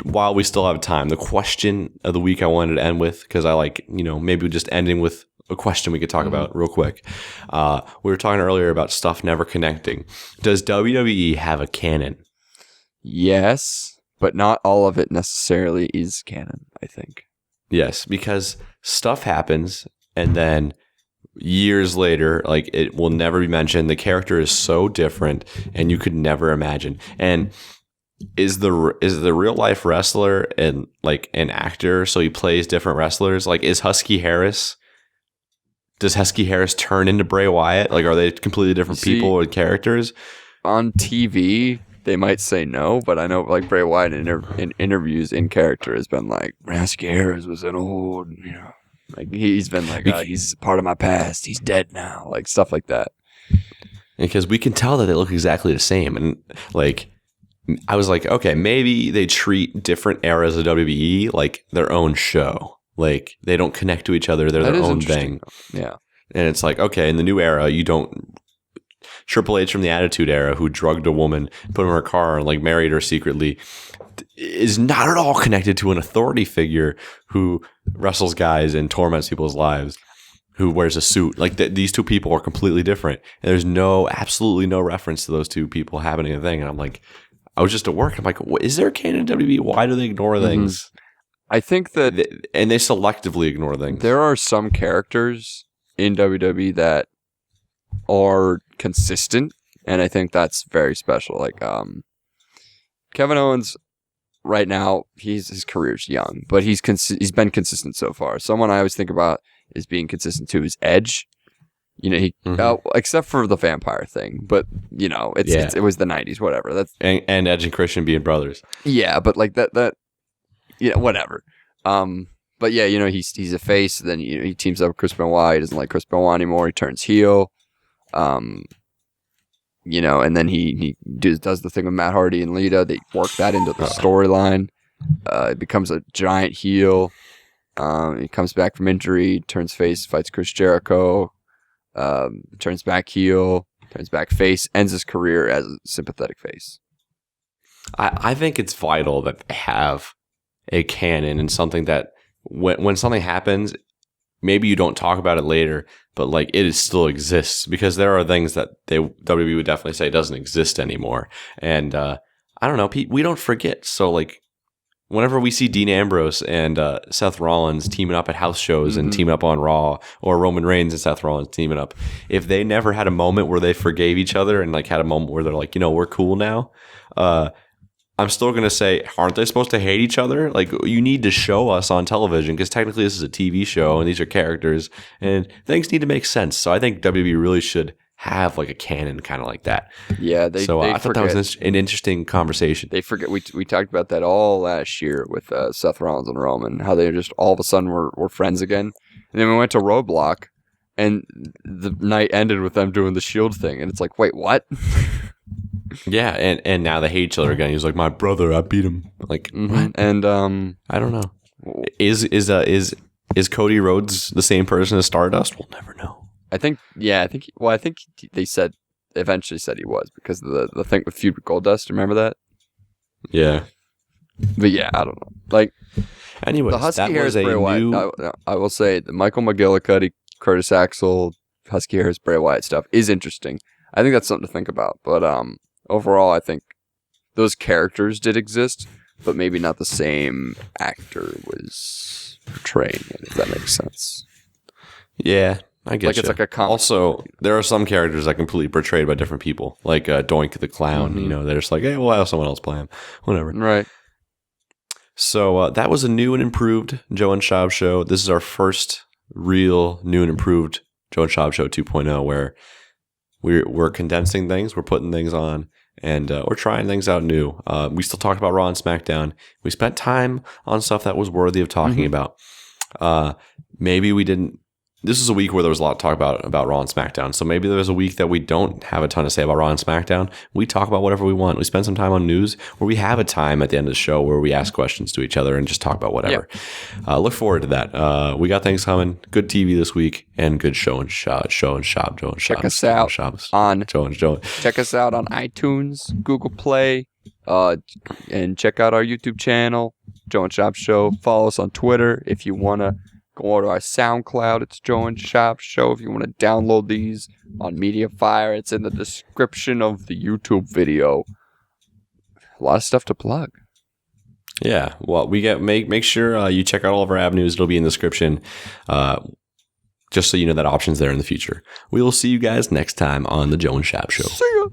while we still have time, the question of the week I wanted to end with, because I like, maybe just ending with a question we could talk about real quick. We were talking earlier about stuff never connecting. Does WWE have a canon? Yes, but not all of it necessarily is canon, I think. Yes, because stuff happens and then years later, like it will never be mentioned. The character is so different and you could never imagine. And is the real life wrestler and like an actor, so he plays different wrestlers? Like, is Husky Harris? Does Husky Harris turn into Bray Wyatt? Like, are they completely different people or characters? On TV, they might say no, but I know like Bray Wyatt in interviews in character has been like, Husky Harris was an old, like he's been like, he's part of my past. He's dead now, like stuff like that. Because we can tell that they look exactly the same, and like. I was like, okay, maybe they treat different eras of WWE like their own show. Like, they don't connect to each other. They're their own thing. Yeah. And it's like, okay, in the new era, you don't... Triple H from the Attitude Era, who drugged a woman, put her in her car, and like married her secretly, is not at all connected to an authority figure who wrestles guys and torments people's lives, who wears a suit. Like, these two people are completely different. And there's absolutely no reference to those two people happening a thing. And I'm like... I was just at work. I'm like, is there a canon in WWE? Why do they ignore things? I think that... And they selectively ignore things. There are some characters in WWE that are consistent, and I think that's very special. Like, Kevin Owens, right now, his career's young, but he's been consistent so far. Someone I always think about is being consistent too is Edge. Except for the vampire thing, but it was the 90s, whatever. That's and Edge and Christian being brothers. Yeah, but like that, whatever. But yeah, he's a face. Then he teams up with Chris Benoit. He doesn't like Chris Benoit anymore. He turns heel. And then he does the thing with Matt Hardy and Lita. They work that into the storyline. It becomes a giant heel. He comes back from injury, turns face, fights Chris Jericho. Turns back heel, turns back face, ends his career as a sympathetic face. I think it's vital that they have a canon and something that when something happens, maybe you don't talk about it later, but like it still exists, because there are things that WWE would definitely say doesn't exist anymore. And I don't know, we don't forget. So like, whenever we see Dean Ambrose and Seth Rollins teaming up at house shows and teaming up on Raw, or Roman Reigns and Seth Rollins teaming up, if they never had a moment where they forgave each other and like had a moment where they're like, we're cool now, I'm still going to say, aren't they supposed to hate each other? Like, you need to show us on television, because technically this is a TV show and these are characters and things need to make sense. So I think WWE really should have like a canon kind of like that. Yeah, I thought that was an interesting conversation. They forget we talked about that all last year with Seth Rollins and Roman, how they just all of a sudden were friends again. And then we went to Roadblock, and the night ended with them doing the Shield thing, and it's like, wait, what? Yeah, and now they hate each other again. He's like, my brother, I beat him. Like, what? And I don't know. Is Cody Rhodes the same person as Stardust? We'll never know. I think they eventually said he was, because of the thing with feud with Goldust. Remember that? Yeah. But yeah, I don't know. Like, anyways, the Husky Harris Bray Wyatt. I will say the Michael McGillicuddy, Curtis Axel, Husky Harris, Bray Wyatt stuff is interesting. I think that's something to think about. But overall, I think those characters did exist, but maybe not the same actor was portraying it, if that makes sense. Yeah. I guess it's like a comic. Also, there are some characters that are completely portrayed by different people, like Doink the Clown. They're just like, hey, we'll have someone else play him, whatever. Right. So that was a new and improved Joe and Shab show. This is our first real new and improved Joe and Shab show 2.0, where we're condensing things, we're putting things on, and we're trying things out new. We still talked about Raw and SmackDown. We spent time on stuff that was worthy of talking about. Maybe we didn't. This is a week where there was a lot to talk about Raw and SmackDown. So maybe there's a week that we don't have a ton to say about Raw and SmackDown. We talk about whatever we want. We spend some time on news, where we have a time at the end of the show where we ask questions to each other and just talk about whatever. Yep. Look forward to that. We got things coming. Good TV this week, and good show and shop. Check us out on iTunes, Google Play, And check out our YouTube channel, Joe and Shop Show. Follow us on Twitter. If you want to go to our SoundCloud, it's Joe and Shop Show. If you want to download these on Mediafire, it's in the description of the YouTube video. A lot of stuff to plug. Yeah, well, make sure you check out all of our avenues. It'll be in the description, just so you know that option's there in the future. We will see you guys next time on the Joe and Shop Show. See ya.